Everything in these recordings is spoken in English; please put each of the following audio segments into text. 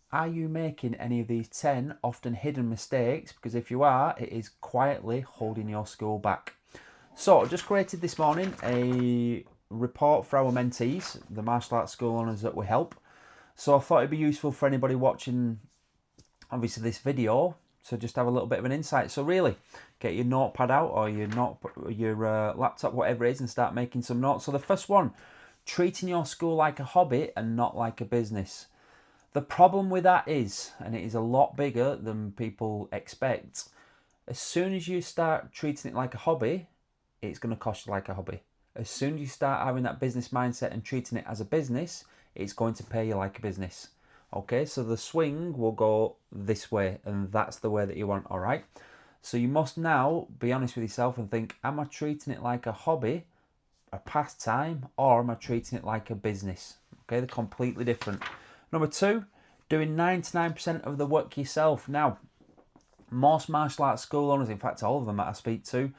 Are you making any of these 10 often hidden mistakes? Because if you are, it is quietly holding your school back. So I just created this morning a report for our mentees, the martial arts school owners that we help. So I thought it'd be useful for anybody watching, obviously, this video, to just have a little bit of an insight. So really, get your notepad out or your laptop, whatever it is, and start making some notes. So the first one, treating your school like a hobby and not like a business. The problem with that is, and it is a lot bigger than people expect, as soon as you start treating it like a hobby, it's going to cost you like a hobby. As soon as you start having that business mindset and treating it as a business, it's going to pay you like a business. Okay, so the swing will go this way, and that's the way that you want, all right? So you must now be honest with yourself and think, am I treating it like a hobby, a pastime, or am I treating it like a business? Okay, they're completely different. Number two, doing 99% of the work yourself. Now, most martial arts school owners, in fact all of them that I speak to,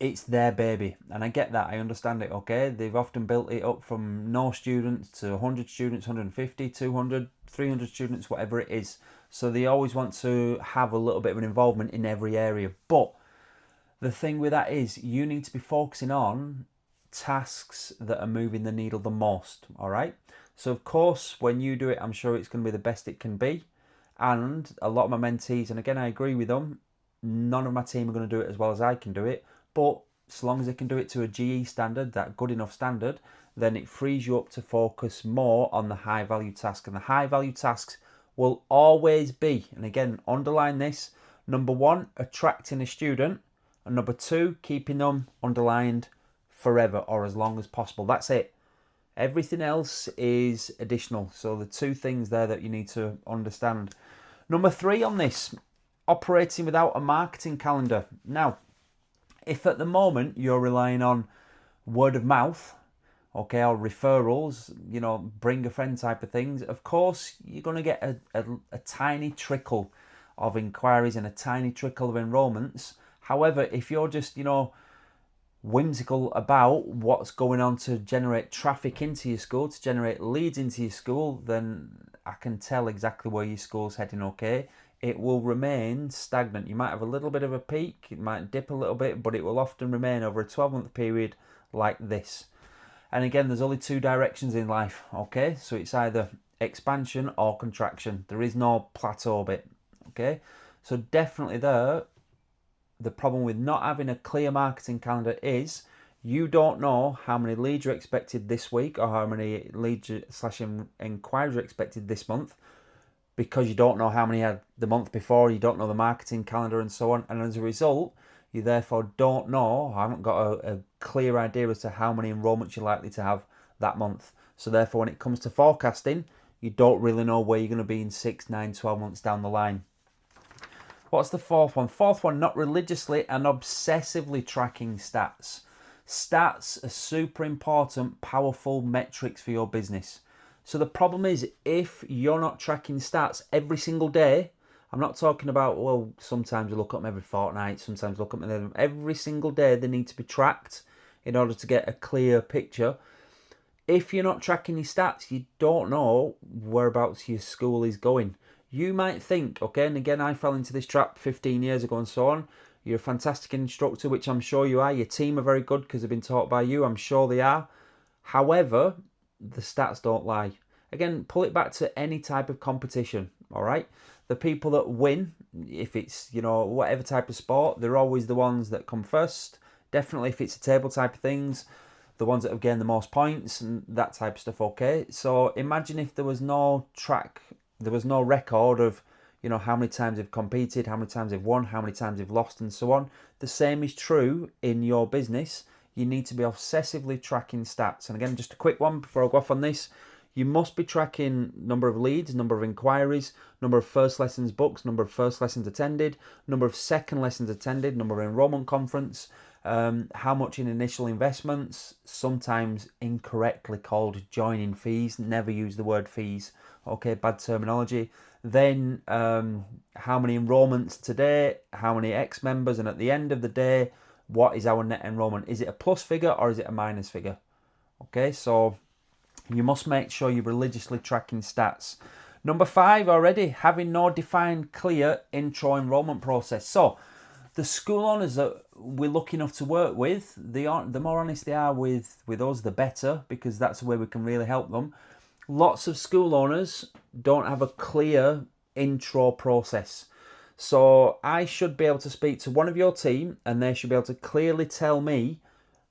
it's their baby. And I get that, I understand it, okay? They've often built it up from no students to 100 students, 150, 200, 300 students, whatever it is. So they always want to have a little bit of an involvement in every area. But the thing with that is you need to be focusing on tasks that are moving the needle the most, all right? So of course, when you do it, I'm sure it's going to be the best it can be. And a lot of my mentees, and again, I agree with them, none of my team are going to do it as well as I can do it. But so long as they can do it to a GE standard, that good enough standard, then it frees you up to focus more on the high value task. And the high value tasks will always be, and again, underline this, number one, attracting a student, and number two, keeping them underlined forever or as long as possible. That's it. Everything else is additional. So the two things there that you need to understand. Number three on this, operating without a marketing calendar. Now, if at the moment you're relying on word of mouth, okay, or referrals, bring a friend type of things, of course you're going to get a tiny trickle of inquiries and a tiny trickle of enrollments. However, if you're just, whimsical about what's going on to generate traffic into your school, to generate leads into your school, then I can tell exactly where your school's heading, okay? It will remain stagnant. You might have a little bit of a peak, it might dip a little bit, but it will often remain over a 12-month period like this. And again, there's only two directions in life, okay? So it's either expansion or contraction. There is no plateau bit, okay? So definitely there, the problem with not having a clear marketing calendar is you don't know how many leads are expected this week or how many leads / inquiries are expected this month, because you don't know how many had the month before, you don't know the marketing calendar and so on. And as a result, you therefore don't know, haven't got a clear idea as to how many enrollments you're likely to have that month. So therefore, when it comes to forecasting, you don't really know where you're going to be in 6, 9, 12 months down the line. What's the fourth one? Fourth one, not religiously and obsessively tracking stats. Stats are super important, powerful metrics for your business. So the problem is, if you're not tracking stats every single day, I'm not talking about, well, sometimes you look at them every fortnight, sometimes look at them every single day. They need to be tracked in order to get a clear picture. If you're not tracking your stats, you don't know whereabouts your school is going. You might think, okay, and again, I fell into this trap 15 years ago and so on. You're a fantastic instructor, which I'm sure you are. Your team are very good because they've been taught by you. I'm sure they are. However, the stats don't lie. Again, pull it back to any type of competition, all right? The people that win, if it's, whatever type of sport, they're always the ones that come first. Definitely if it's a table type of things, the ones that have gained the most points and that type of stuff, okay? So imagine if there was no track, there was no record of, how many times they've competed, how many times they've won, how many times they've lost, and so on. The same is true in your business. You need to be obsessively tracking stats. And again, just a quick one before I go off on this. You must be tracking number of leads, number of inquiries, number of first lessons booked, number of first lessons attended, number of second lessons attended, number of enrollment conference, how much in initial investments, sometimes incorrectly called joining fees. Never use the word fees. Okay, bad terminology. Then how many enrollments today, how many ex-members, and at the end of the day, what is our net enrollment? Is it a plus figure or is it a minus figure? Okay, so you must make sure you're religiously tracking stats. Number 5 already, having no defined, clear intro enrolment process. So the school owners that we're lucky enough to work with, the more honest they are with us, the better, because that's the way we can really help them. Lots of school owners don't have a clear intro process. So I should be able to speak to one of your team and they should be able to clearly tell me,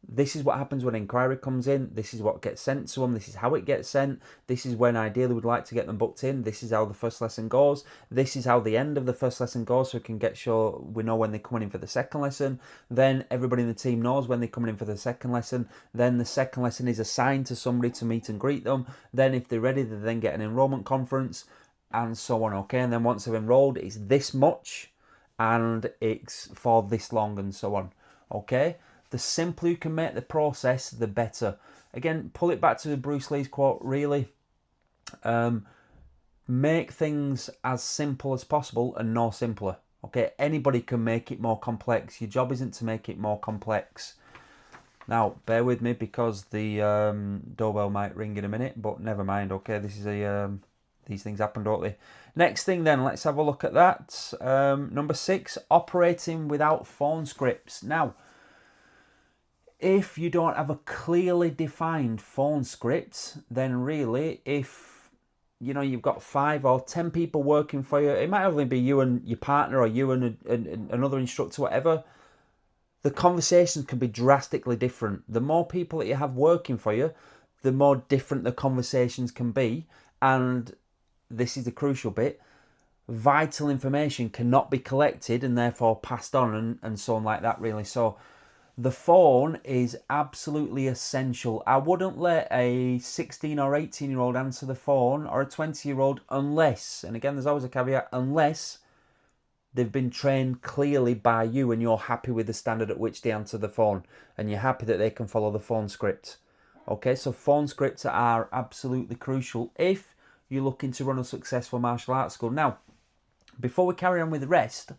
this is what happens when inquiry comes in, this is what gets sent to them, this is how it gets sent, this is when ideally we'd like to get them booked in, this is how the first lesson goes, this is how the end of the first lesson goes, so we can get sure we know when they're coming in for the second lesson. Then everybody in the team knows when they're coming in for the second lesson. Then the second lesson is assigned to somebody to meet and greet them. Then if they're ready, they then get an enrolment conference and so on. Okay, and then once they're enrolled, it's this much and it's for this long and so on. Okay, the simpler you can make the process, the better. Again, pull it back to Bruce Lee's quote, really. Make things as simple as possible and no simpler. Okay, anybody can make it more complex. Your job isn't to make it more complex. Now, bear with me because the doorbell might ring in a minute, but never mind. Okay, this is these things happen, don't they? Next thing then, let's have a look at that. Number 6, operating without phone scripts. Now, if you don't have a clearly defined phone script, then really, if you've got 5 or 10 people working for you, it might only be you and your partner or you and another instructor, whatever. The conversations can be drastically different. The more people that you have working for you, the more different the conversations can be. And this is the crucial bit, vital information cannot be collected and therefore passed on and so on like that, really. So the phone is absolutely essential. I wouldn't let a 16 or 18-year-old answer the phone, or a 20-year-old, unless, and again there's always a caveat, unless they've been trained clearly by you and you're happy with the standard at which they answer the phone and you're happy that they can follow the phone script. Okay, so phone scripts are absolutely crucial if you're looking to run a successful martial arts school. Now, before we carry on with the rest,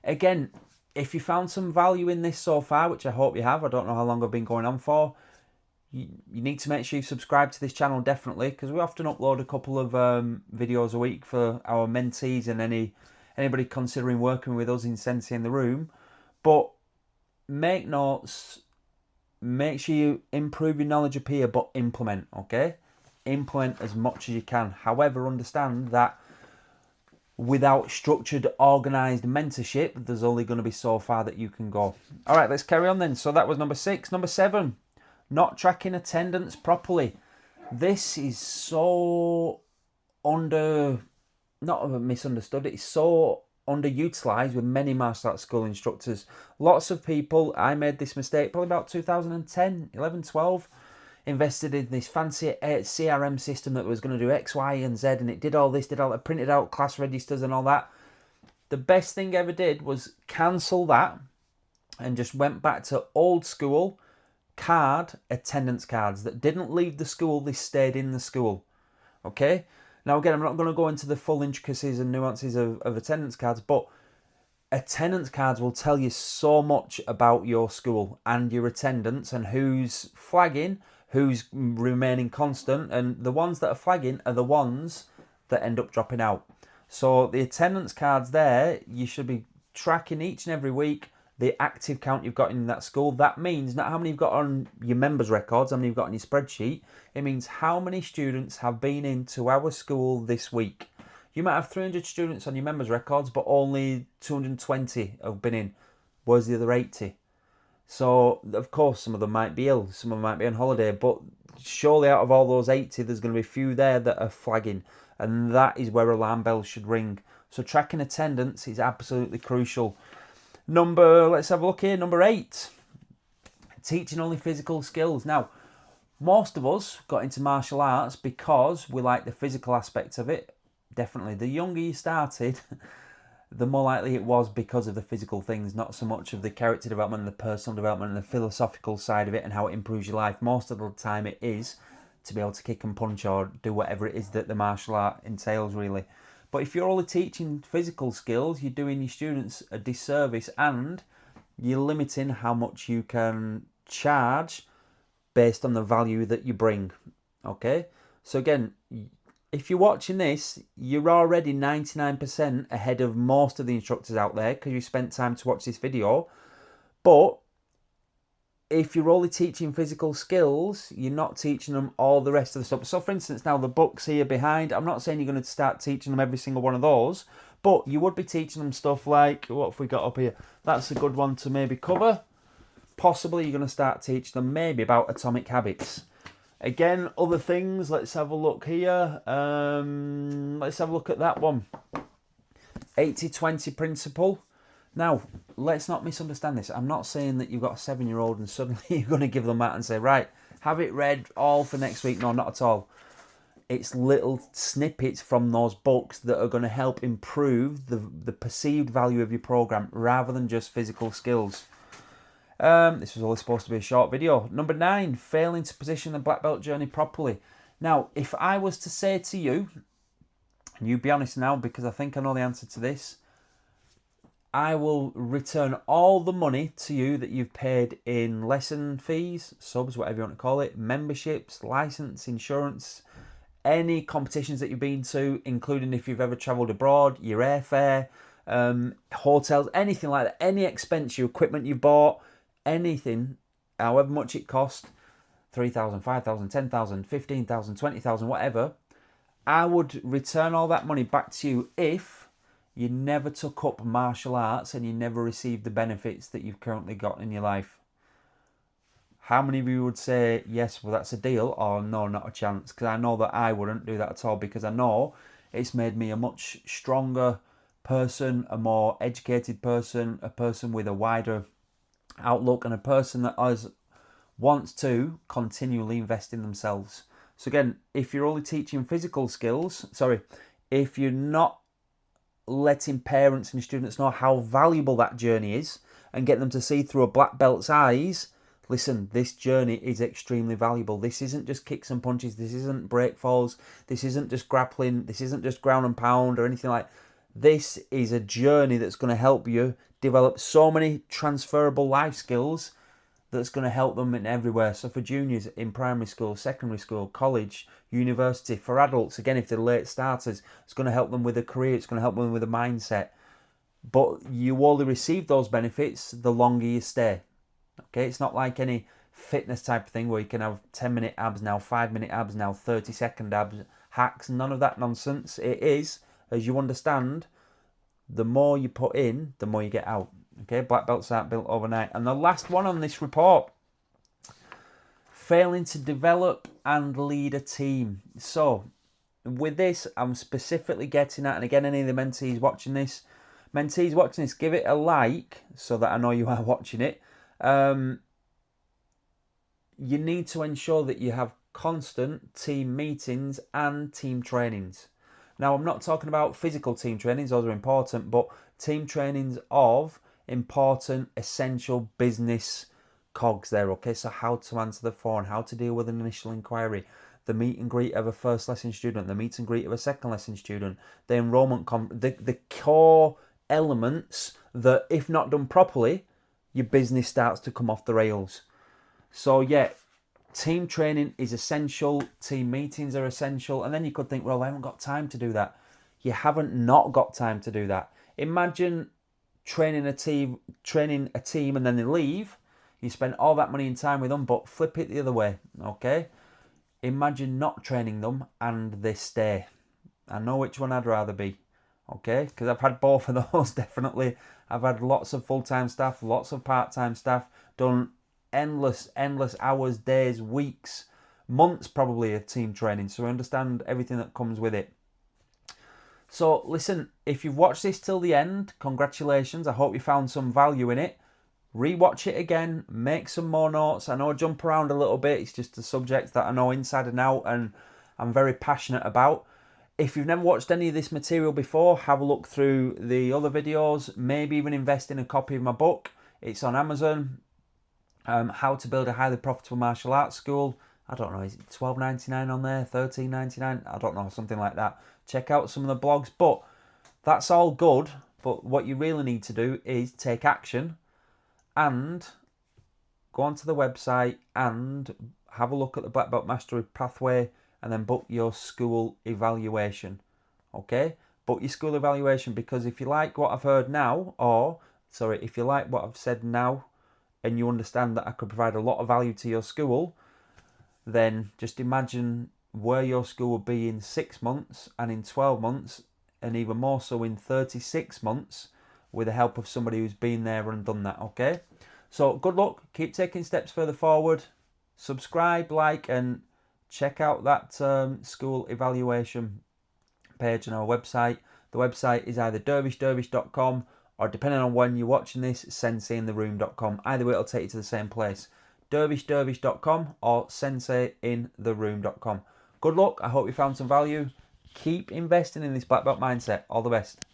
again, if you found some value in this so far, which I hope you have, I don't know how long I've been going on for, you need to make sure you subscribe to this channel, definitely, because we often upload a couple of videos a week for our mentees and anybody considering working with us in Sensei in the Room. But make notes, make sure you improve your knowledge up here, but implement, okay? Implement as much as you can. However, understand that without structured, organised mentorship, there's only going to be so far that you can go. All right, let's carry on then. So that was number 6. Number 7, not tracking attendance properly. This is so not misunderstood, it's so underutilised with many martial arts school instructors. Lots of people, I made this mistake probably about 2010, 11, 12, invested in this fancy CRM system that was going to do X, Y, and Z, and it did all this, printed out class registers and all that. The best thing I ever did was cancel that and just went back to old school attendance cards that didn't leave the school, they stayed in the school. Okay? Now again, I'm not going to go into the full intricacies and nuances of attendance cards, but attendance cards will tell you so much about your school and your attendance and who's flagging, who's remaining constant, and the ones that are flagging are the ones that end up dropping out. So the attendance cards there, you should be tracking each and every week the active count you've got in that school. That means not how many you've got on your members' records, how many you've got on your spreadsheet. It means how many students have been into our school this week. You might have 300 students on your members' records, but only 220 have been in. Where's the other 80? So, of course, some of them might be ill, some of them might be on holiday, but surely out of all those 80, there's going to be a few there that are flagging, and that is where alarm bells should ring. So tracking attendance is absolutely crucial. Let's have a look here, number 8, teaching only physical skills. Now, most of us got into martial arts because we like the physical aspect of it. Definitely, the younger you started, the more likely it was because of the physical things, not so much of the character development and the personal development and the philosophical side of it and how it improves your life. Most of the time it is to be able to kick and punch or do whatever it is that the martial art entails, really. But if you're only teaching physical skills, you're doing your students a disservice and you're limiting how much you can charge based on the value that you bring. Okay? So again, if you're watching this, you're already 99% ahead of most of the instructors out there because you spent time to watch this video. But if you're only teaching physical skills, you're not teaching them all the rest of the stuff. So for instance, now the books here behind, I'm not saying you're going to start teaching them every single one of those, but you would be teaching them stuff like, what have we got up here? That's a good one to maybe cover. Possibly you're going to start teaching them maybe about atomic habits. Again, other things, let's have a look here. Let's have a look at that one. 80-20 principle. Now, let's not misunderstand this. I'm not saying that you've got a 7-year-old and suddenly you're going to give them that and say, right, have it read all for next week. No, not at all. It's little snippets from those books that are going to help improve the perceived value of your program rather than just physical skills. This was only supposed to be a short video. Number 9, failing to position the black belt journey properly. Now, if I was to say to you, and you be honest now because I think I know the answer to this, I will return all the money to you that you've paid in lesson fees, subs, whatever you want to call it, memberships, license, insurance, any competitions that you've been to, including if you've ever travelled abroad, your airfare, hotels, anything like that, any expense, your equipment you bought, anything, however much it cost, 3,000, 5,000, 10,000, 15,000, 20,000, whatever, I would return all that money back to you if you never took up martial arts and you never received the benefits that you've currently got in your life. How many of you would say, yes, well, that's a deal, or no, not a chance? Because I know that I wouldn't do that at all, because I know it's made me a much stronger person, a more educated person, a person with a wider outlook, and a person that wants to continually invest in themselves. So again, if you're only teaching physical skills, if you're not letting parents and students know how valuable that journey is and get them to see through a black belt's eyes, listen, this journey is extremely valuable. This isn't just kicks and punches. This isn't break falls. This isn't just grappling. This isn't just ground and pound or anything like that. This is a journey that's going to help you develop so many transferable life skills that's going to help them in everywhere. So for juniors in primary school, secondary school, college, university, for adults, again, if they're late starters, it's going to help them with a career, it's going to help them with a mindset. But you only receive those benefits the longer you stay. Okay, it's not like any fitness type of thing where you can have 10-minute abs now, 5-minute abs now, 30-second abs, hacks, none of that nonsense. It is, as you understand, the more you put in, the more you get out. Okay, black belts aren't built overnight. And the last one on this report, failing to develop and lead a team. So with this, I'm specifically getting at, and again, any of the mentees watching this, give it a like so that I know you are watching it. You need to ensure that you have constant team meetings and team trainings. Now, I'm not talking about physical team trainings, those are important, but team trainings of important, essential business cogs there, okay? So how to answer the phone, how to deal with an initial inquiry, the meet and greet of a first lesson student, the meet and greet of a second lesson student, the enrollment, the core elements that, if not done properly, your business starts to come off the rails. So yeah, team training is essential, team meetings are essential, and then you could think, well, I haven't got time to do that. You haven't not got time to do that. Imagine training a team and then they leave. You spend all that money and time with them, but flip it the other way, okay? Imagine not training them and they stay. I know which one I'd rather be, okay? Because I've had both of those, definitely. I've had lots of full-time staff, lots of part-time staff, done endless hours, days, weeks, months probably of team training. So I understand everything that comes with it. So listen, if you've watched this till the end, congratulations. I hope you found some value in it. Rewatch it again, make some more notes. I know I jump around a little bit. It's just a subject that I know inside and out and I'm very passionate about. If you've never watched any of this material before, have a look through the other videos. Maybe even invest in a copy of my book. It's on Amazon. How to Build a Highly Profitable Martial Arts School. I don't know, is it $12.99 on there? $13.99? I don't know, something like that. Check out some of the blogs. But that's all good. But what you really need to do is take action and go onto the website and have a look at the Black Belt Mastery Pathway and then book your school evaluation. Okay, book your school evaluation, because if you like what I've heard now, if you like what I've said now, and you understand that I could provide a lot of value to your school, then just imagine where your school will be in 6 months and in 12 months, and even more so in 36 months, with the help of somebody who's been there and done that. Okay, so good luck, keep taking steps further forward, subscribe, like, and check out that school evaluation page on our website. The website is either dervishdervish.com, or depending on when you're watching this, senseiintheroom.com. Either way, it'll take you to the same place, dervishdervish.com or senseiintheroom.com. Good luck, I hope you found some value. Keep investing in this black belt mindset. All the best.